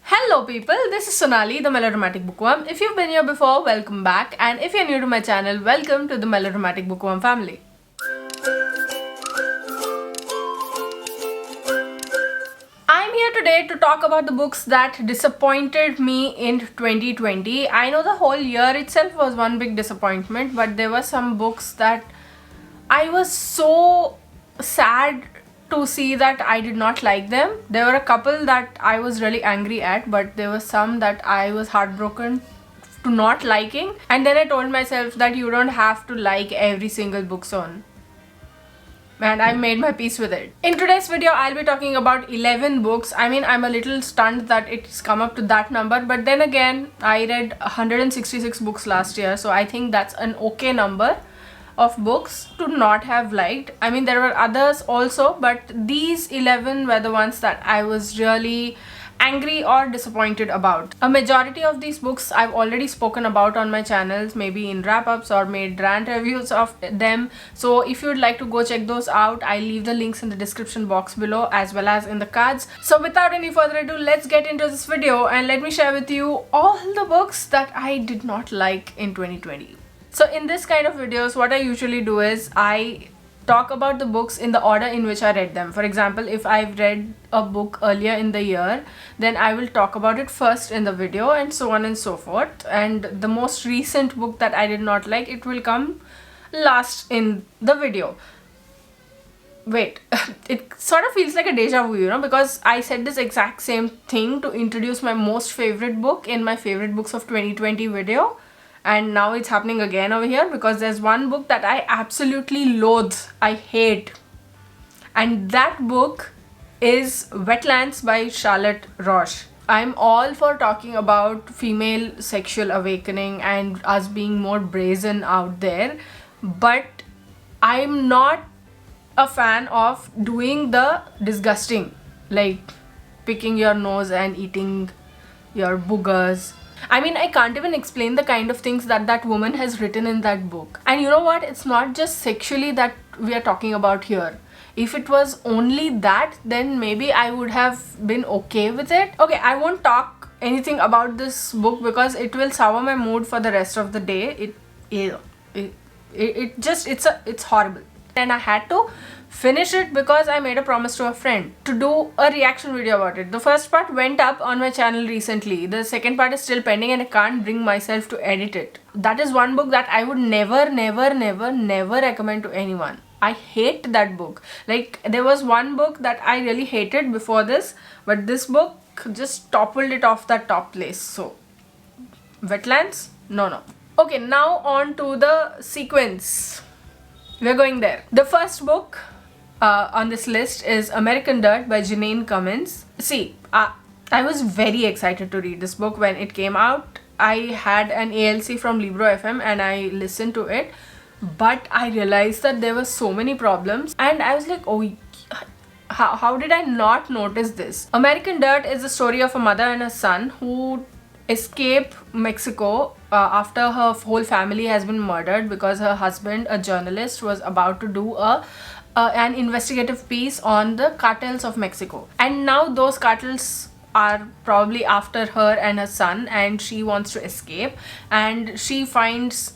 Hello people, this is Sonali, the Melodramatic Bookworm. If you've been here before, welcome back, and if you're new to my channel, welcome to the Melodramatic Bookworm family. I'm here today to talk about the books that disappointed me in 2020. I know the whole year itself was one big disappointment, but there were some books that I was so sad to see that I did not like them. There were a couple that I was really angry at, but there were some that I was heartbroken to not liking. And then I told myself that you don't have to like every single book soon. And I made my peace with it. In today's video, I'll be talking about 11 books. I mean, I'm a little stunned that it's come up to that number, but then again, I read 166 books last year, so I think that's an okay number of books to not have liked. I mean, there were others also, but these 11 were the ones that I was really angry or disappointed about. A majority of these books I've already spoken about on my channels, maybe in wrap-ups or made rant reviews of them. So if you'd like to go check those out, I'll leave the links in the description box below as well as in the cards. So without any further ado, let's get into this video and let me share with you all the books that I did not like in 2020. So in this kind of videos, what I usually do is I talk about the books in the order in which I read them. For example, if I've read a book earlier in the year, then I will talk about it first in the video and so on and so forth. And the most recent book that I did not like, it will come last in the video. Wait, it sort of feels like a deja vu, you know, because I said this exact same thing to introduce my most favorite book in my favorite books of 2020 video. And now it's happening again over here because there's one book that I absolutely loathe, I hate. And that book is Wetlands by Charlotte Roche. I'm all for talking about female sexual awakening and us being more brazen out there, but I'm not a fan of doing the disgusting, like picking your nose and eating your boogers. I mean, I can't even explain the kind of things that that woman has written in that book. And you know what? It's not just sexually that we are talking about here. If it was only that, then maybe I would have been okay with it. Okay, I won't talk anything about this book because it will sour my mood for the rest of the day. It's horrible. And I had to finish it because I made a promise to a friend to do a reaction video about it. The first part went up on my channel recently. The second part is still pending and I can't bring myself to edit it. That is one book that I would never recommend to anyone. I hate that book. Like, there was one book that I really hated before this, but this book just toppled it off that top place. So, Wetlands? No. Okay, now on to the sequence. We're going there. The first book on this list is American Dirt by Janine Cummins. See, I was very excited to read this book when it came out. I had an ALC from Libro FM and I listened to it, but I realized that there were so many problems and I was like, oh, how did I not notice this? American Dirt is the story of a mother and a son who escape Mexico after her whole family has been murdered because her husband, a journalist, was about to do an investigative piece on the cartels of Mexico. And now those cartels are probably after her and her son and she wants to escape and she finds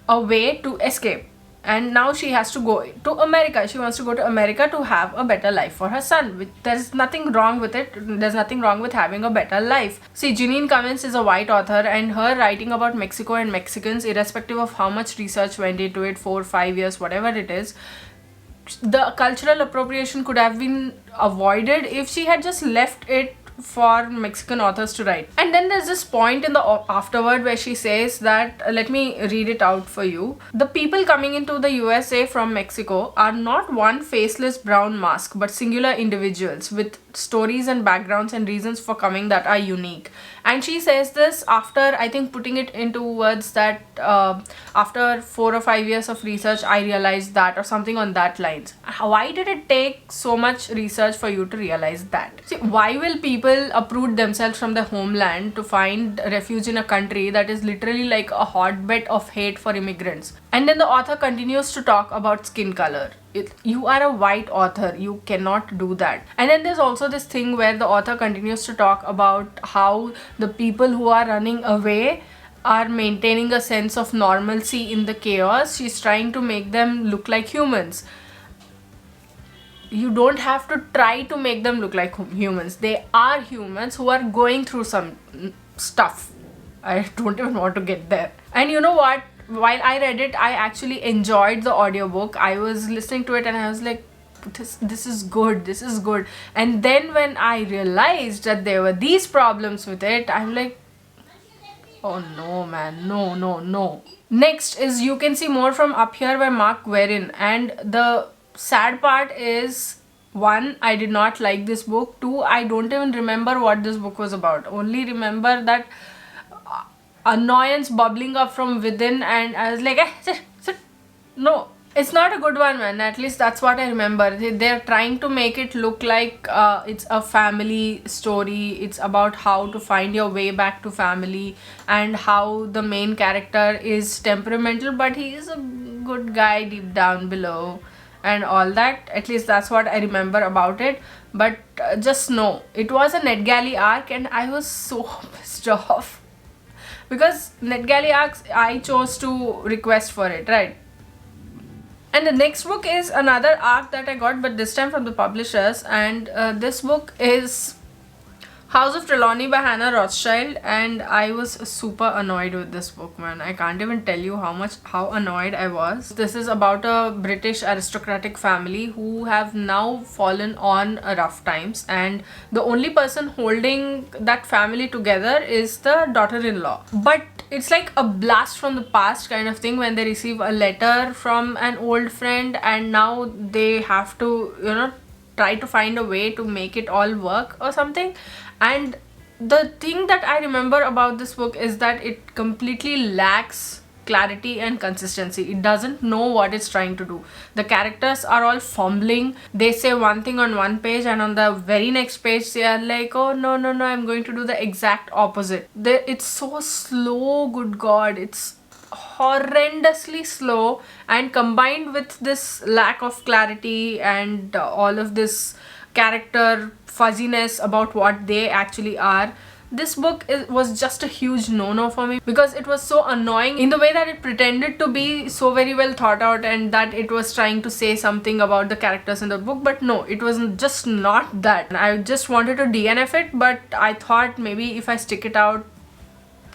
a way to escape. And now she has to go to America. She wants to go to America to have a better life for her son. There's nothing wrong with it. There's nothing wrong with having a better life. See, Janine Cummins is a white author and her writing about Mexico and Mexicans, irrespective of how much research went into it, 4 or 5 years, whatever it is, the cultural appropriation could have been avoided if she had just left it for Mexican authors to write. And then there's this point in the afterword where she says that, let me read it out for you. The people coming into the USA from Mexico are not one faceless brown mask, but singular individuals with stories and backgrounds and reasons for coming that are unique. And she says this after, I think, putting it into words that after 4 or 5 years of research, I realized that, or something on that lines. Why did it take so much research for you to realize that? See, why will people uproot themselves from their homeland to find refuge in a country that is literally like a hotbed of hate for immigrants? And then the author continues to talk about skin color. You are a white author, you cannot do that. And then there's also this thing where the author continues to talk about how the people who are running away are maintaining a sense of normalcy in the chaos. She's trying to make them look like humans. You don't have to try to make them look like humans. They are humans who are going through some stuff. I don't even want to get there. And you know what? While I read it, I actually enjoyed the audiobook. I was listening to it and I was like, this is good, this is good. And then when I realized that there were these problems with it, I'm like, oh no man, no. Next is You Can See More from Up Here by Mark Guerin. And the sad part is, one, I did not like this book. Two, I don't even remember what this book was about. Only remember that annoyance bubbling up from within, and I was like, sit. No, it's not a good one, man. At least that's what I remember. They're trying to make it look like it's a family story. It's about how to find your way back to family, and how the main character is temperamental, but he is a good guy deep down below and all that. At least that's what I remember about it. But just know, it was a NetGalley arc and I was so pissed off. Because NetGalley arcs, I chose to request for it, right? And the next book is another arc that I got, but this time from the publishers. And this book is House of Trelawney by Hannah Rothschild, and I was super annoyed with this book, man. I can't even tell you how annoyed I was. This is about a British aristocratic family who have now fallen on rough times, and the only person holding that family together is the daughter-in-law. But it's like a blast from the past kind of thing when they receive a letter from an old friend, and now they have to, try to find a way to make it all work or something. And the thing that I remember about this book is that it completely lacks clarity and consistency. It doesn't know what it's trying to do. The characters are all fumbling. They say one thing on one page, and on the very next page they are like, oh no, I'm going to do the exact opposite. It's so slow, good god. It's horrendously slow, and combined with this lack of clarity and all of this character fuzziness about what they actually are, this book was just a huge no-no for me, because it was so annoying in the way that it pretended to be so very well thought out, and that it was trying to say something about the characters in the book. But no, it was just not that. I just wanted to DNF it, but I thought maybe if I stick it out,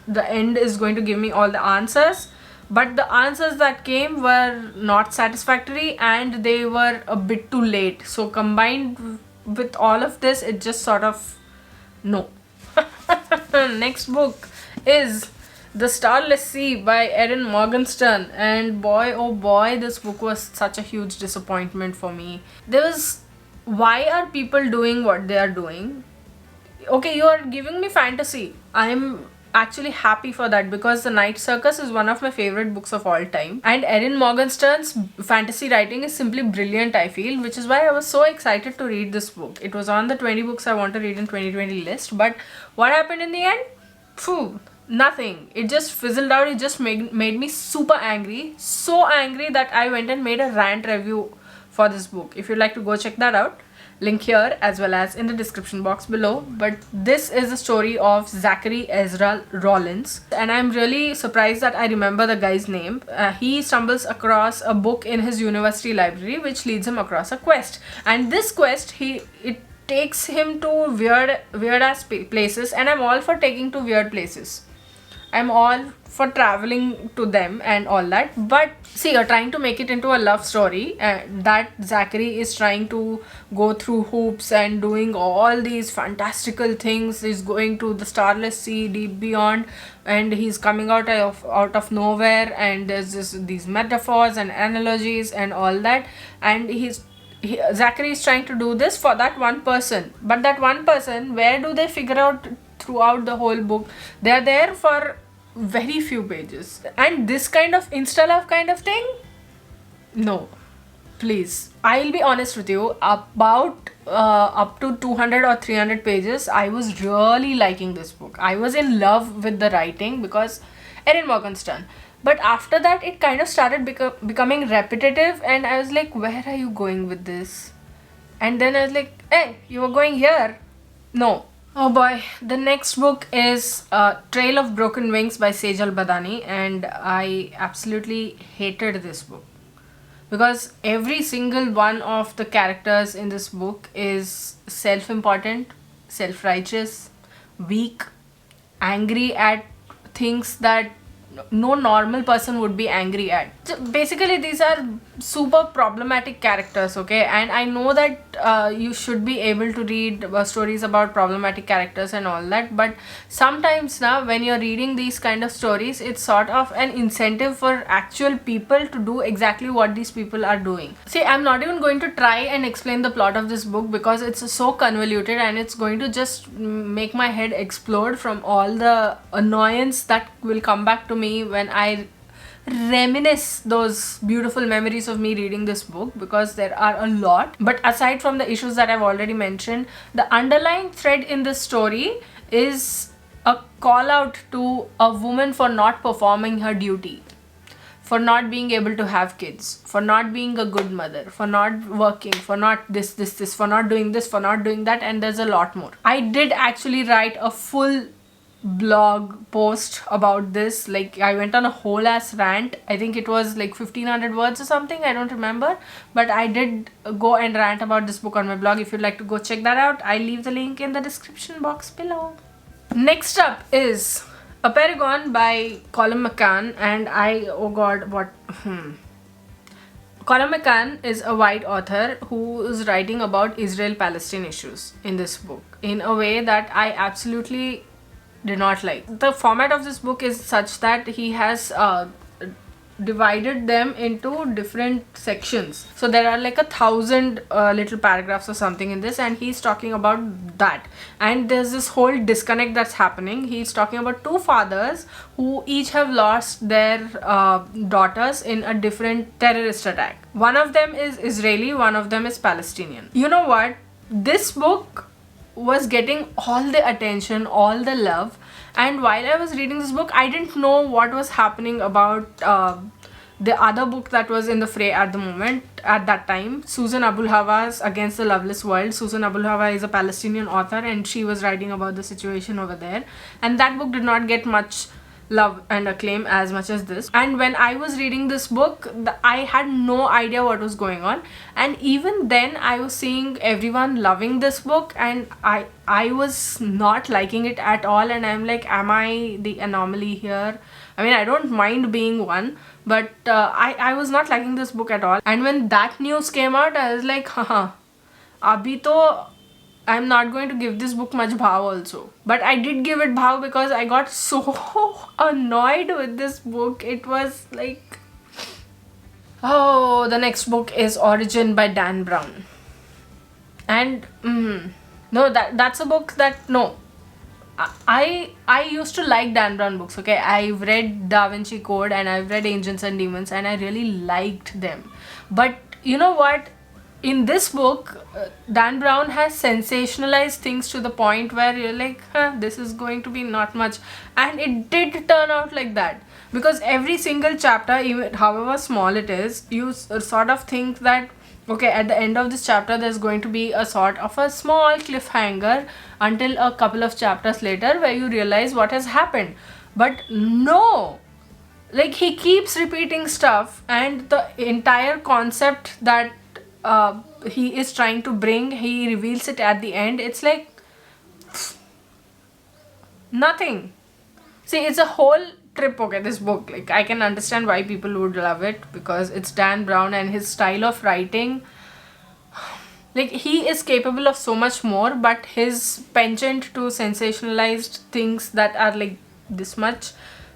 the end is going to give me all the answers. But the answers that came were not satisfactory, and they were a bit too late. So combined with all of this, it just sort of no. Next book is The Starless Sea by Erin Morgenstern, and boy oh boy, this book was such a huge disappointment for me. Why are people doing what they are doing? Okay, you are giving me fantasy. I'm actually happy for that, because The Night Circus is one of my favorite books of all time, and Erin Morgenstern's fantasy writing is simply brilliant, I feel, which is why I was so excited to read this book. It was on the 20 books I want to read in 2020 list, but what happened in the end? Phew, nothing. It just fizzled out. It just made me super angry, so angry that I went and made a rant review for this book. If you'd like to go check that out, link here as well as in the description box below. But this is the story of Zachary Ezra Rollins, and I'm really surprised that I remember the guy's name. He stumbles across a book in his university library which leads him across a quest, and this quest it takes him to weird ass places, and I'm all for taking to weird places. I'm all for traveling to them and all that. But see, you're trying to make it into a love story, that Zachary is trying to go through hoops and doing all these fantastical things. He's going to the starless sea deep beyond, and he's coming out of nowhere, and there's these metaphors and analogies and all that, and Zachary is trying to do this for that one person. But that one person, where do they figure out throughout the whole book? They're there for very few pages. And this kind of insta love kind of thing, no, please. I'll be honest with you, about up to 200 or 300 pages, I was really liking this book. I was in love with the writing, because Erin Morgenstern, But after that, it kind of started becoming repetitive, and I was like, where are you going with this? And then I was like, hey, you were going here. No. Oh boy, the next book is Trail of Broken Wings by Sejal Badani, and I absolutely hated this book because every single one of the characters in this book is self-important, self-righteous, weak, angry at things that no normal person would be angry at. So basically, these are super problematic characters, okay? And I know that you should be able to read stories about problematic characters and all that, but sometimes now when you're reading these kind of stories, it's sort of an incentive for actual people to do exactly what these people are doing. See, I'm not even going to try and explain the plot of this book because it's so convoluted and it's going to just make my head explode from all the annoyance that will come back to me when I reminisce those beautiful memories of me reading this book, because there are a lot. But aside from the issues that I've already mentioned, the underlying thread in this story is a call out to a woman for not performing her duty, for not being able to have kids, for not being a good mother, for not working, for not this, for not doing this, for not doing that, and there's a lot more. I did actually write a full blog post about this. Like, I went on a whole ass rant. I think it was like 1500 words or something, I don't remember, but I did go and rant about this book on my blog. If you'd like to go check that out, I'll leave the link in the description box below. Next up is A Paragon by Colum McCann, and Colum McCann is a white author who is writing about Israel-Palestine issues in this book in a way that I absolutely did not like. The format of this book is such that he has divided them into different sections. So there are like 1,000 little paragraphs or something in this, and he's talking about that. And there's this whole disconnect that's happening. He's talking about two fathers who each have lost their daughters in a different terrorist attack. One of them is Israeli, one of them is Palestinian. You know what? This book was getting all the attention, all the love, and while I was reading this book, I didn't know what was happening about the other book that was in the fray at the moment, at that time, Susan Abu Hawa's Against the Loveless World. Susan Abu Hawa is a Palestinian author, and she was writing about the situation over there, and that book did not get much love and acclaim as much as this. And when I was reading this book, I had no idea what was going on, and even then I was seeing everyone loving this book, and I was not liking it at all. And I'm like, am I the anomaly here? I mean, I don't mind being one, but I was not liking this book at all. And when that news came out, I was like, haha, abhi to I'm not going to give this book much bhav also. But I did give it bhav because I got so annoyed with this book. It was like... Oh, the next book is Origin by Dan Brown. And no, that's a book that... No. I used to like Dan Brown books, okay? I've read Da Vinci Code and I've read Angels and Demons, and I really liked them. But you know what? In this book, Dan Brown has sensationalized things to the point where you're like, this is going to be not much. And it did turn out like that. Because every single chapter, even however small it is, you sort of think that, okay, at the end of this chapter, there's going to be a sort of a small cliffhanger until a couple of chapters later where you realize what has happened. But no! Like, he keeps repeating stuff, and the entire concept that he is trying to bring, he reveals it at the end. It's like nothing. See, it's a whole trip, okay, this book. Like, I can understand why people would love it because it's Dan Brown and his style of writing. Like, he is capable of so much more, but his penchant to sensationalized things that are like this much,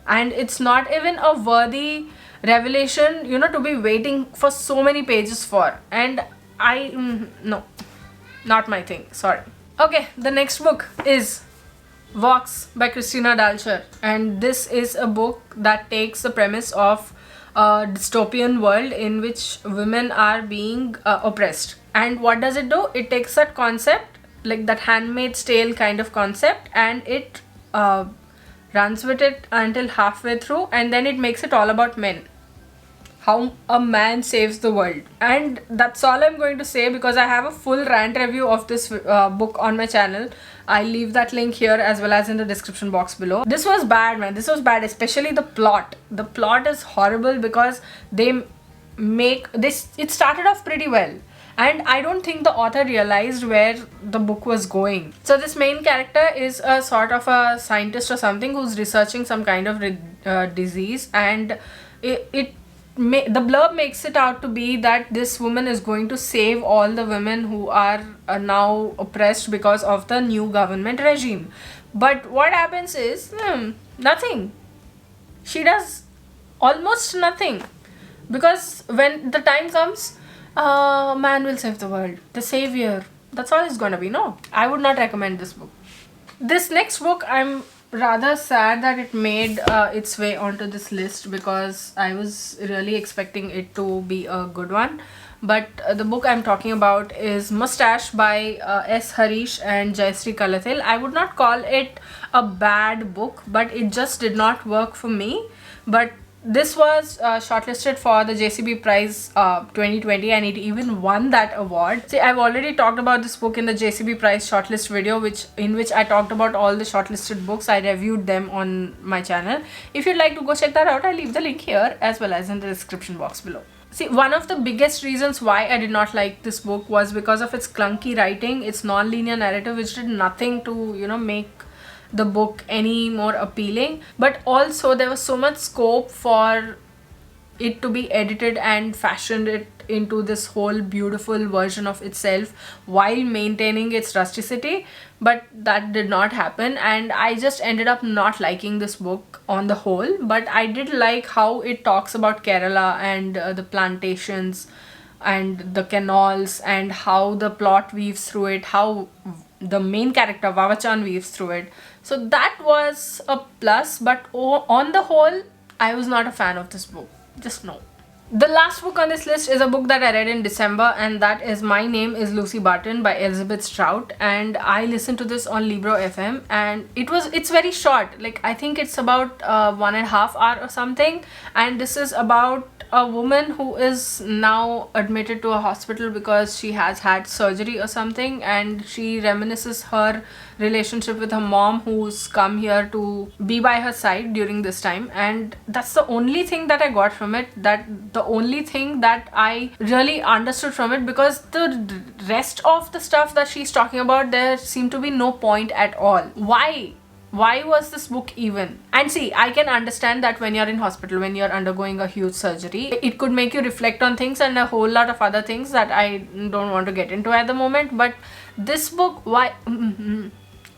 and it's not even a worthy revelation, you know, to be waiting for so many pages for. And no, not my thing, sorry. Okay, the next book is Vox by Christina Dalcher, and this is a book that takes the premise of a dystopian world in which women are being oppressed. And what does it do? It takes that concept, like that Handmaid's Tale kind of concept, and it runs with it until halfway through, and then it makes it all about men. How a man saves the world. And that's all I'm going to say, because I have a full rant review of this book on my channel. I'll leave that link here as well as in the description box below. This was bad, man. This was bad, especially the plot. The plot is horrible because they make this, it started off pretty well, and I don't think the author realized where the book was going. So this main character is a sort of a scientist or something who's researching some kind of disease, and the blurb makes it out to be that this woman is going to save all the women who are now oppressed because of the new government regime. But what happens is nothing. She does almost nothing, because when the time comes, man will save the world, the savior. That's all it's gonna be. No, I would not recommend this book. This next book, I'm rather sad that it made its way onto this list, because I was really expecting it to be a good one. But the book I'm talking about is Mustache by S. Harish and Jayashree Kalathil. I would not call it a bad book, but it just did not work for me. But this was shortlisted for the JCB Prize 2020, and it even won that award. See, I've already talked about this book in the JCB Prize shortlist video, in which I talked about all the shortlisted books. I reviewed them on my channel. If you'd like to go check that out, I'll leave the link here as well as in the description box below. See, one of the biggest reasons why I did not like this book was because of its clunky writing, its non-linear narrative, which did nothing to, make the book any more appealing. But also there was so much scope for it to be edited and fashioned it into this whole beautiful version of itself while maintaining its rusticity, but that did not happen, and I just ended up not liking this book on the whole. But I did like how it talks about Kerala and the plantations and the canals, and how the plot weaves through it, how the main character Vavachan weaves through it. So that was a plus, but on the whole, I was not a fan of this book. Just no. The last book on this list is a book that I read in December, and that is My Name is Lucy Barton by Elizabeth Strout. And I listened to this on Libro FM, and it's very short. Like, I think it's about 1.5 hours or something, and this is about a woman who is now admitted to a hospital because she has had surgery or something, and she reminisces her relationship with her mom, who's come here to be by her side during this time. And that's the only thing that I got from it, the only thing that I really understood from it, because the rest of the stuff that she's talking about, there seemed to be no point at all. Why was this book even? And see, I can understand that when you're in hospital, when you're undergoing a huge surgery, it could make you reflect on things and a whole lot of other things that I don't want to get into at the moment. But this book, why?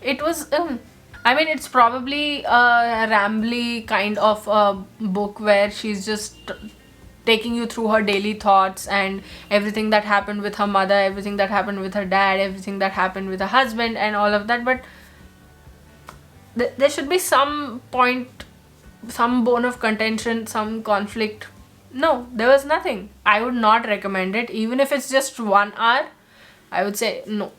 It was, I mean, it's probably a rambly kind of a book where she's just taking you through her daily thoughts and everything that happened with her mother, everything that happened with her dad, everything that happened with her husband and all of that. But there should be some point, some bone of contention, some conflict. No, there was nothing. I would not recommend it. Even if it's just 1 hour, I would say no,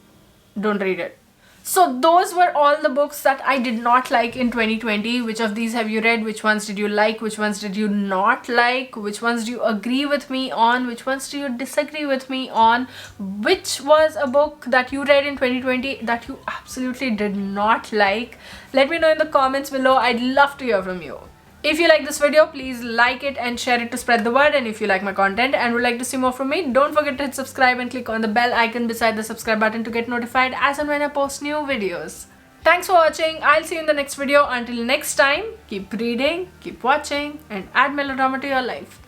don't read it. So those were all the books that I did not like in 2020. Which of these have you read? Which ones did you like? Which ones did you not like? Which ones do you agree with me on? Which ones do you disagree with me on? Which was a book that you read in 2020 that you absolutely did not like? Let me know in the comments below. I'd love to hear from you. If you like this video, please like it and share it to spread the word. And if you like my content and would like to see more from me, don't forget to hit subscribe and click on the bell icon beside the subscribe button to get notified as and when I post new videos. Thanks for watching. I'll see you in the next video. Until next time, keep reading, keep watching, and add melodrama to your life.